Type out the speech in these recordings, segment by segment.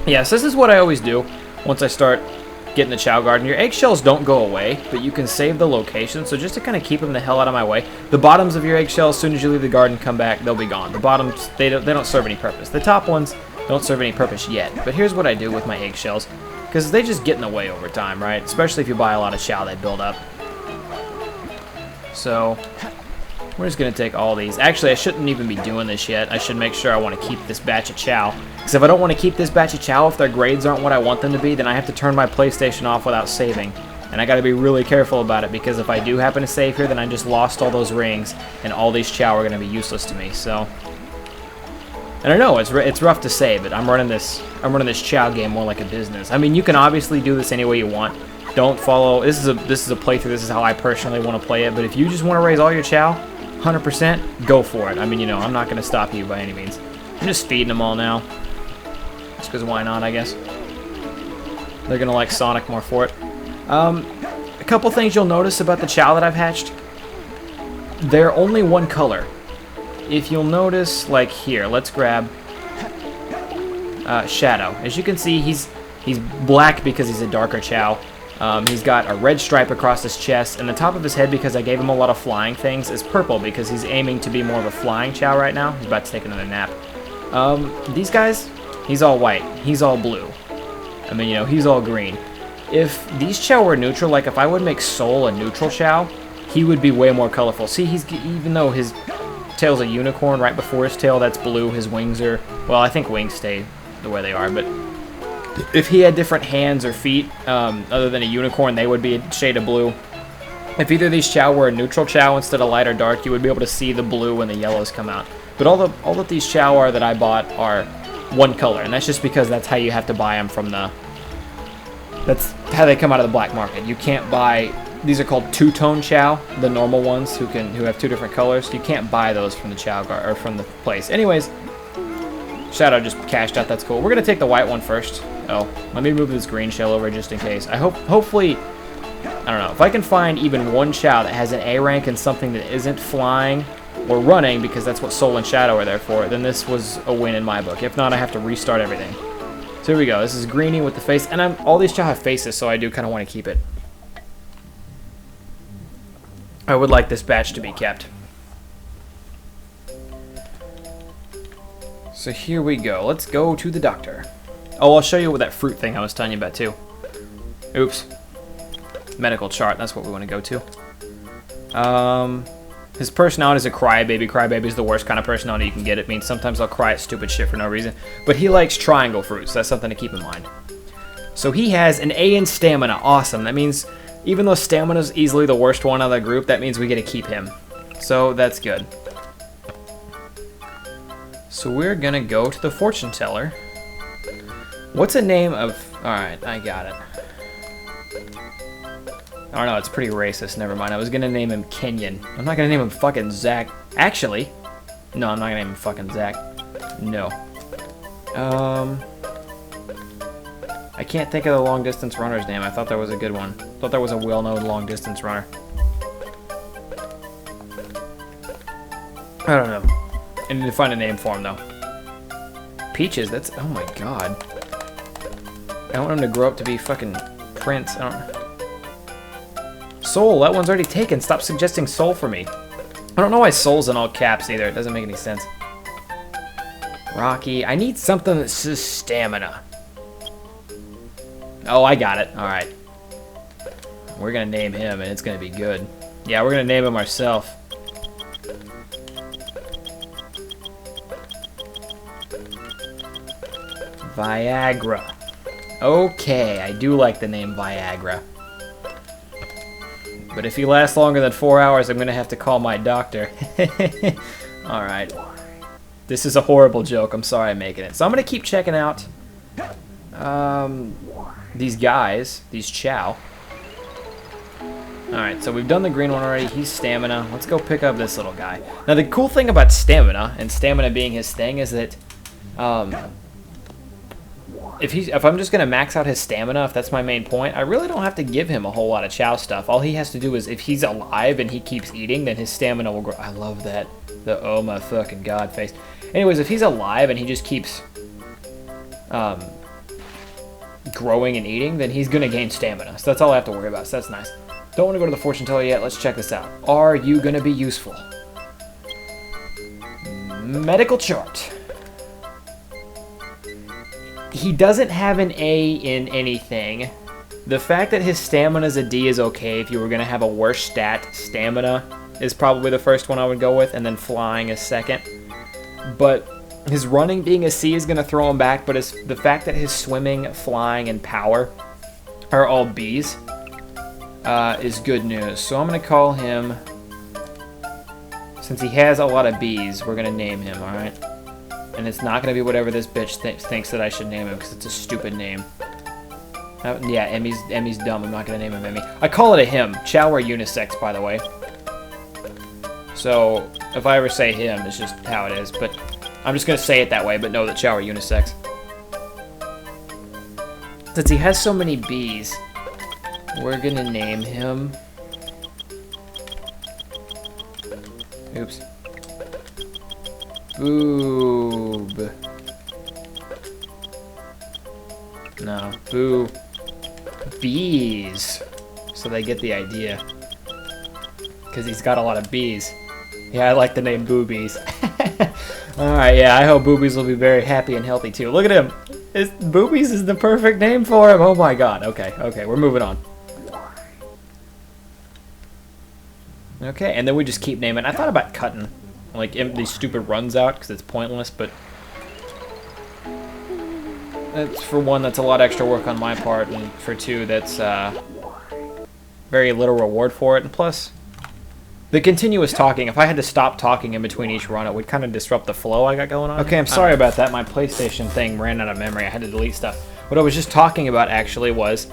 Yes, this is what I always do once I start getting the Chao garden. Your eggshells don't go away, but you can save the location. So just to kind of keep them the hell out of my way, the bottoms of your eggshells, as soon as you leave the garden, come back, they'll be gone. The bottoms, they don't serve any purpose. The top ones don't serve any purpose yet. But here's what I do with my eggshells, because they just get in the way over time, right? Especially if you buy a lot of Chao, they build up. So we're just going to take all these. Actually, I shouldn't even be doing this yet. I should make sure I want to keep this batch of Chao. Because if I don't want to keep this batch of Chao, if their grades aren't what I want them to be, then I have to turn my PlayStation off without saving. And I got to be really careful about it, because if I do happen to save here, then I just lost all those rings, and all these Chao are going to be useless to me. So, and I know it's rough to say, but I'm running this Chao game more like a business. I mean, you can obviously do this any way you want. Don't follow. This is a playthrough. This is how I personally want to play it. But if you just want to raise all your Chao, 100%, go for it. I mean, you know, I'm not going to stop you by any means. I'm just feeding them all now. Just because why not, I guess. They're going to like Sonic more for it. A couple things you'll notice about the Chao that I've hatched. They're only one color. If you'll notice, like here, let's grab Shadow. As you can see, he's black because he's a darker Chao. He's got a red stripe across his chest, and the top of his head, because I gave him a lot of flying things, is purple because he's aiming to be more of a flying Chao right now. He's about to take another nap. These guys, he's all white. He's all blue. I mean, you know, he's all green. If these Chao were neutral, like if I would make Soul a neutral Chao, he would be way more colorful. See, even though his tail's a unicorn, right before his tail, that's blue. His wings are, well, I think wings stay the way they are, but if he had different hands or feet, other than a unicorn, they would be a shade of blue. If either of these Chao were a neutral Chao instead of light or dark, you would be able to see the blue and the yellows come out. But all that these Chao are that I bought are one color, and that's just because that's how you have to buy them from the... That's how they come out of the black market. You can't buy... These are called two-tone Chao, the normal ones who have two different colors. You can't buy those from the Chao or from the place. Anyways, Shadow just cashed out. That's cool. We're gonna take the white one first. Oh, let me move this green shell over just in case. Hopefully, I don't know, if I can find even one Chao that has an A rank and something that isn't flying or running, because that's what Soul and Shadow are there for, then this was a win in my book. If not, I have to restart everything. So here we go. This is Greenie with the face, and all these Chao have faces, so I do kind of want to keep it. I would like this batch to be kept. So here we go. Let's go to the doctor. Oh, I'll show you what that fruit thing I was telling you about too. Oops. Medical chart, that's what we want to go to. His personality is a crybaby. Crybaby is the worst kind of personality you can get. It means sometimes I'll cry at stupid shit for no reason. But he likes triangle fruits. That's something to keep in mind. So he has an A in stamina. Awesome. That means even though stamina is easily the worst one out of the group, that means we get to keep him. So that's good. So we're going to go to the fortune teller. What's a name of... Alright, I got it. I don't know, it's pretty racist. Never mind. I was going to name him Kenyon. I'm not going to name him fucking Zach. Actually, no, I'm not going to name him fucking Zach. No. I can't think of the long-distance runner's name. I thought that was a good one. I thought that was a well-known long-distance runner. I don't know. I need to find a name for him, though. Peaches, that's... Oh my god. I want him to grow up to be fucking Prince. I don't... Soul, that one's already taken. Stop suggesting Soul for me. I don't know why Soul's in all caps either. It doesn't make any sense. Rocky. I need something that says stamina. Oh, I got it. Alright. We're gonna name him, and it's gonna be good. Yeah, we're gonna name him ourselves. Viagra. Okay, I do like the name Viagra. But if he lasts longer than 4 hours, I'm gonna have to call my doctor. Alright. This is a horrible joke. I'm sorry I'm making it. So I'm gonna keep checking out these guys, these Chao. Alright, so we've done the green one already. He's stamina. Let's go pick up this little guy. Now the cool thing about stamina, and stamina being his thing, is that if I'm just gonna max out his stamina, if that's my main point, I really don't have to give him a whole lot of Chao stuff. All he has to do is, if he's alive and he keeps eating, then his stamina will grow. I love that. The oh my fucking god face. Anyways, if he's alive and he just keeps growing and eating, then he's going to gain stamina. So that's all I have to worry about. So that's nice. Don't want to go to the fortune teller yet. Let's check this out. Are you going to be useful? Medical chart. He doesn't have an A in anything. The fact that his stamina is a D is okay. If you were going to have a worse stat, stamina is probably the first one I would go with, and then flying is second. But his running being a C is going to throw him back, but the fact that his swimming, flying, and power are all Bs is good news. So I'm going to call him, since he has a lot of Bs, we're going to name him, alright? And it's not going to be whatever this bitch thinks that I should name him, because it's a stupid name. Yeah, Emmy's dumb. I'm not going to name him Emmy. I call it a him. Chao are unisex, by the way. So, if I ever say him, it's just how it is. But I'm just going to say it that way, but know that Chao are unisex. Since he has so many B's, we're going to name him... Oops. Boob. No, boo. Bees. So they get the idea. Because he's got a lot of bees. Yeah, I like the name Boobies. Alright, yeah, I hope Boobies will be very happy and healthy too. Look at him. Boobies is the perfect name for him. Oh my god. Okay, we're moving on. Okay, and then we just keep naming. I thought about cutting like these stupid runs out because it's pointless, but that's for one, that's a lot extra work on my part, and for two, that's very little reward for it. And plus, the continuous talking, if I had to stop talking in between each run, it would kind of disrupt the flow I got going on. Okay, I'm sorry about that. My PlayStation thing ran out of memory. I had to delete stuff. What I was just talking about, actually, was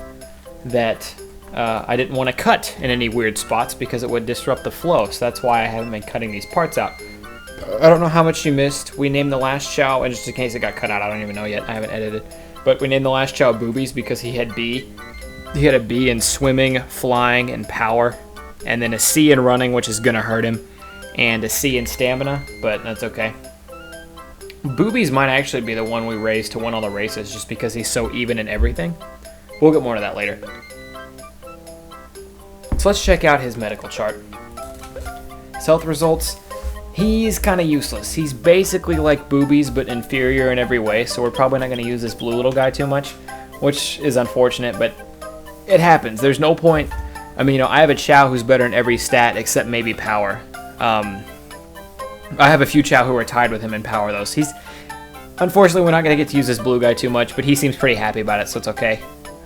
that I didn't want to cut in any weird spots because it would disrupt the flow, so that's why I haven't been cutting these parts out. I don't know how much you missed. We named the last Chao, and just in case it got cut out, I don't even know yet. I haven't edited. But we named the last Chao Boobies because he had B. He had a B in swimming, flying, and power. And then a C in running, which is going to hurt him. And a C in stamina, but that's okay. Boobies might actually be the one we raise to win all the races just because he's so even in everything. We'll get more to that later. So let's check out his medical chart. His health results. He's kind of useless. He's basically like Boobies, but inferior in every way, so we're probably not going to use this blue little guy too much, which is unfortunate, but it happens. There's no point. I mean, I have a Chao who's better in every stat except maybe power. I have a few Chao who are tied with him in power, though. So unfortunately, we're not going to get to use this blue guy too much, but he seems pretty happy about it, so it's okay.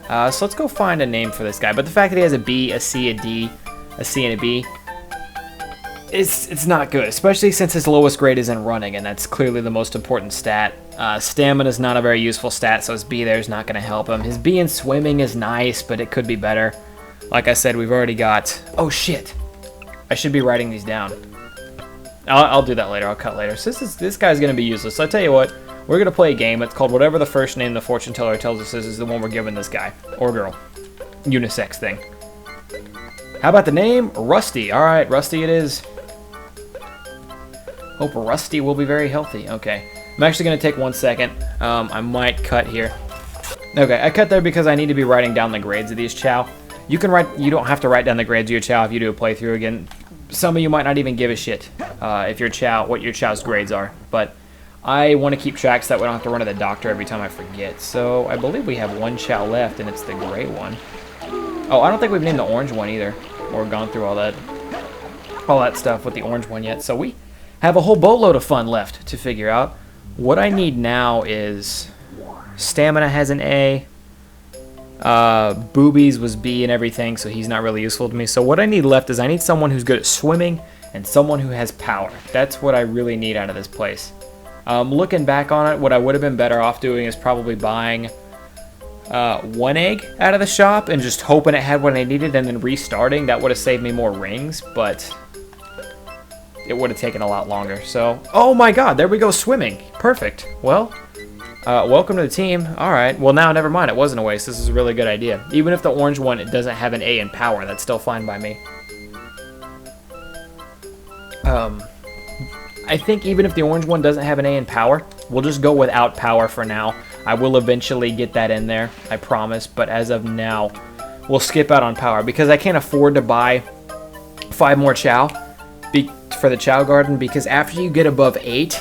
So let's go find a name for this guy. But the fact that he has a B, a C, a D, a C, and a B, it's not good, especially since his lowest grade is in running, and that's clearly the most important stat. Stamina is not a very useful stat, so his B there is not going to help him. His B in swimming is nice, but it could be better. Like I said, we've already got... Oh, shit. I should be writing these down. I'll do that later. I'll cut later. So this guy's going to be useless. So I'll tell you what. We're going to play a game. It's called whatever the first name the fortune teller tells us is the one we're giving this guy. Or girl. Unisex thing. How about the name? Rusty. Alright, Rusty it is. Hope Rusty will be very healthy. Okay. I'm actually going to take 1 second. I might cut here. Okay, I cut there because I need to be writing down the grades of these Chao. You don't have to write down the grades of your Chao if you do a playthrough again. Some of you might not even give a shit if your Chao, what your Chao's grades are. But I want to keep track so that we don't have to run to the doctor every time I forget. So I believe we have one Chao left, and it's the gray one. Oh, I don't think we've named the orange one either, or gone through all that stuff with the orange one yet. So we have a whole boatload of fun left to figure out. What I need now is stamina has an A. Boobies was B and everything, so he's not really useful to me. So what I need left is I need someone who's good at swimming and someone who has power. That's what I really need out of this place. Looking back on it, what I would have been better off doing is probably buying 1 egg out of the shop and just hoping it had what I needed and then restarting. That would have saved me more rings, but it would have taken a lot longer. So, oh my god, there we go, swimming. Perfect. Well, welcome to the team. Alright, well now never mind, it wasn't a waste. This is a really good idea. Even if the orange one it doesn't have an A in power, that's still fine by me. I think even if the orange one doesn't have an A in power, we'll just go without power for now. I will eventually get that in there, I promise, but as of now, we'll skip out on power because I can't afford to buy 5 more Chao for the Chao garden, because after you get above 8,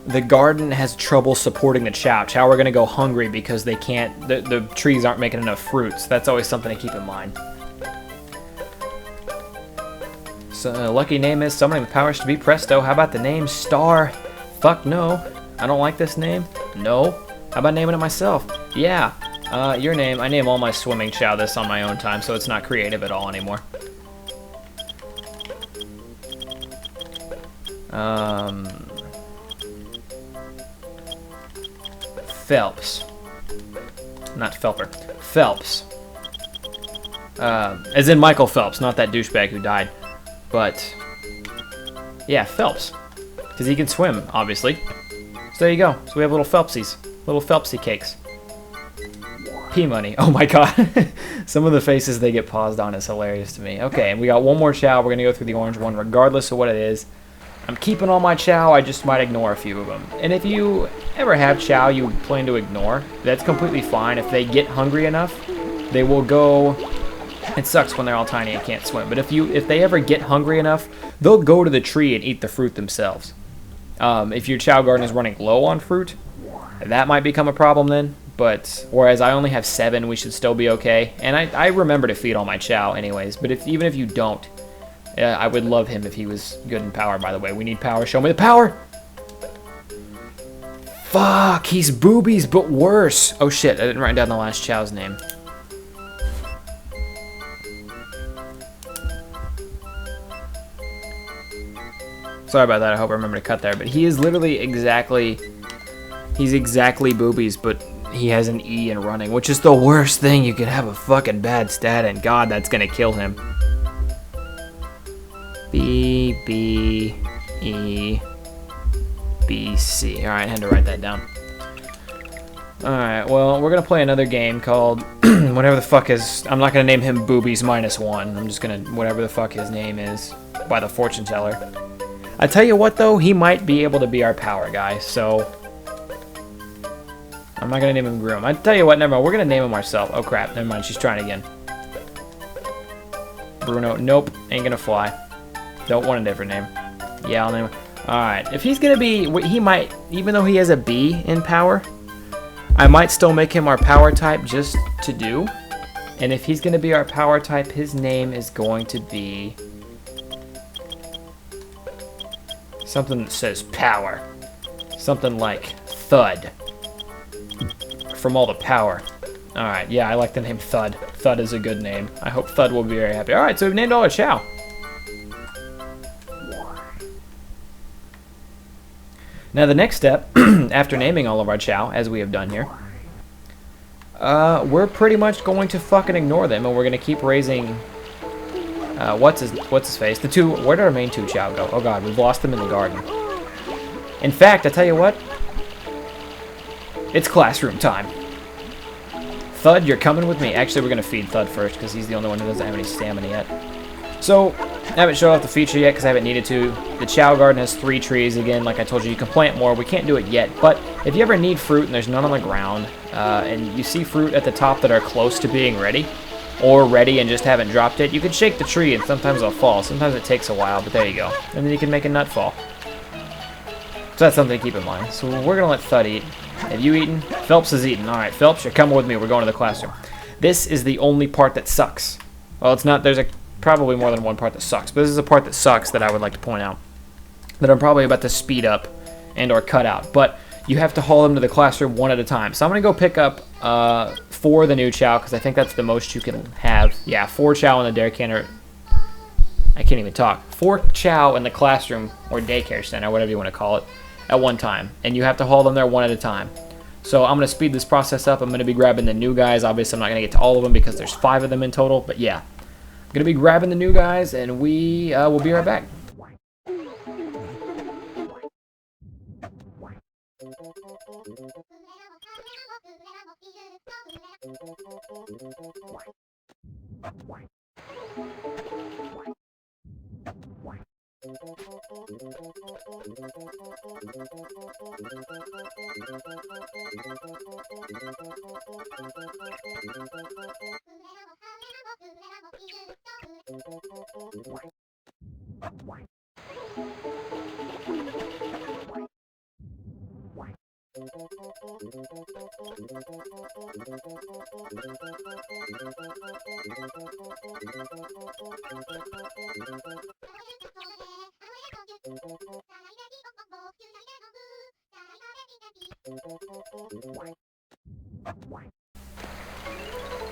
the garden has trouble supporting the Chao. Chao are going to go hungry because they can't, the trees aren't making enough fruits. That's always something to keep in mind. So, lucky name is summoning the powers to be presto. How about the name Star? Fuck no. I don't like this name. No. How about naming it myself? Yeah. Your name. I name all my swimming Chao this on my own time, so it's not creative at all anymore. Phelps. Not Phelper. Phelps. As in Michael Phelps, not that douchebag who died. But, yeah, Phelps. Because he can swim, obviously. So there you go. So we have little Phelpsies. Little Phelpsy cakes. P-Money. Oh my god. Some of the faces they get paused on is hilarious to me. Okay, and we got one more Chao. We're going to go through the orange one regardless of what it is. I'm keeping all my Chao. I just might ignore a few of them. And if you ever have Chao you plan to ignore, that's completely fine. If they get hungry enough, they will go... It sucks when they're all tiny and can't swim. But if they ever get hungry enough, they'll go to the tree and eat the fruit themselves. If your Chao garden is running low on fruit, that might become a problem then. But whereas I only have 7, we should still be okay. And I remember to feed all my Chao anyways. But even if you don't, I would love him if he was good in power, by the way. We need power. Show me the power! Fuck, he's boobies, but worse. Oh shit, I didn't write down the last Chao's name. Sorry about that, I hope I remember to cut there. But he is literally exactly... He's exactly boobies, but he has an E in running, which is the worst thing. You could have a fucking bad stat, and God, that's gonna kill him. B, B, E, B, C. Alright, I had to write that down. Alright, well, we're gonna play another game called... whatever the fuck is... I'm not gonna name him Boobies -1. I'm just gonna... whatever the fuck his name is. By the fortune teller. I tell you what, though, he might be able to be our power guy, so... I'm not gonna name him Groom. I tell you what, never mind. We're gonna name him ourselves. Oh crap, never mind. She's trying again. Bruno. Nope, ain't gonna fly. Don't want a different name. Yeah, I'll name him. Alright, if he's gonna be... he might... even though he has a B in power, I might still make him our power type just to do. And if he's gonna be our power type, his name is going to be... something that says power. Something like Thud. From all the power. Alright, yeah, I like the name Thud. Thud is a good name. I hope Thud will be very happy. Alright, so we've named all our Chao. Now the next step, after naming all of our Chao, as we have done here, we're pretty much going to fucking ignore them, and we're going to keep raising... what's his face? The two... where did our main 2 Chao go? Oh god, we've lost them in the garden. In fact, I tell you what, it's classroom time. Thud, you're coming with me. Actually, we're going to feed Thud first, because he's the only one who doesn't have any stamina yet. So, I haven't showed off the feature yet, because I haven't needed to. The Chao garden has 3 trees. Again, like I told you, you can plant more. We can't do it yet, but if you ever need fruit and there's none on the ground, and you see fruit at the top that are close to being ready, or ready and just haven't dropped it, you can shake the tree, and sometimes they'll fall. Sometimes it takes a while, but there you go. And then you can make a nut fall. So that's something to keep in mind. So we're going to let Thud eat. Have you eaten? Phelps has eaten. Alright, Phelps, you're coming with me. We're going to the classroom. This is the only part that sucks. Well, it's not. There's probably more than one part that sucks. But this is a part that sucks that I would like to point out. That I'm probably about to speed up and or cut out. But you have to haul them to the classroom one at a time. So I'm going to go pick up 4 of the new Chao, because I think that's the most you can have. Yeah, 4 Chao in the daycare center. I can't even talk. 4 Chao in the classroom or daycare center, whatever you want to call it, at one time, and you have to haul them there one at a time. So I'm going to speed this process up. I'm going to be grabbing the new guys. Obviously, I'm not going to get to all of them because there's 5 of them in total, but yeah. I'm going to be grabbing the new guys, and we will be right back.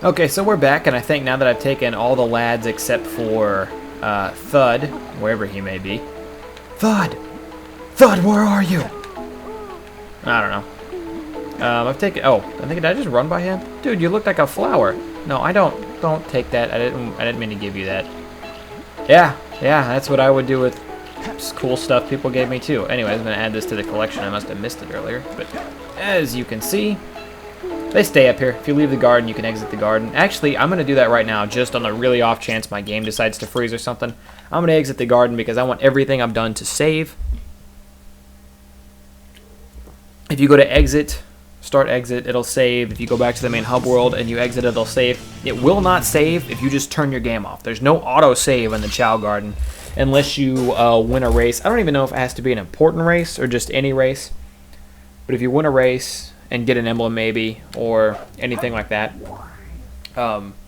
Okay, so we're back, and I think now that I've taken all the lads except for Thud, wherever he may be. Thud! Thud, where are you? I don't know. I've taken. Oh, I think did I just run by him? Dude, you look like a flower. No, I don't. Don't take that. I didn't mean to give you that. Yeah, that's what I would do with cool stuff people gave me too. Anyways, I'm gonna add this to the collection. I must have missed it earlier, but as you can see, they stay up here. If you leave the garden, you can exit the garden. Actually, I'm gonna do that right now, just on the really off chance my game decides to freeze or something. I'm gonna exit the garden because I want everything I've done to save. If you go to exit, start exit, it'll save. If you go back to the main hub world and you exit, it'll save. It will not save if you just turn your game off. There's no auto save in the Chao Garden unless you win a race. I don't even know if it has to be an important race or just any race. But if you win a race and get an emblem maybe or anything like that,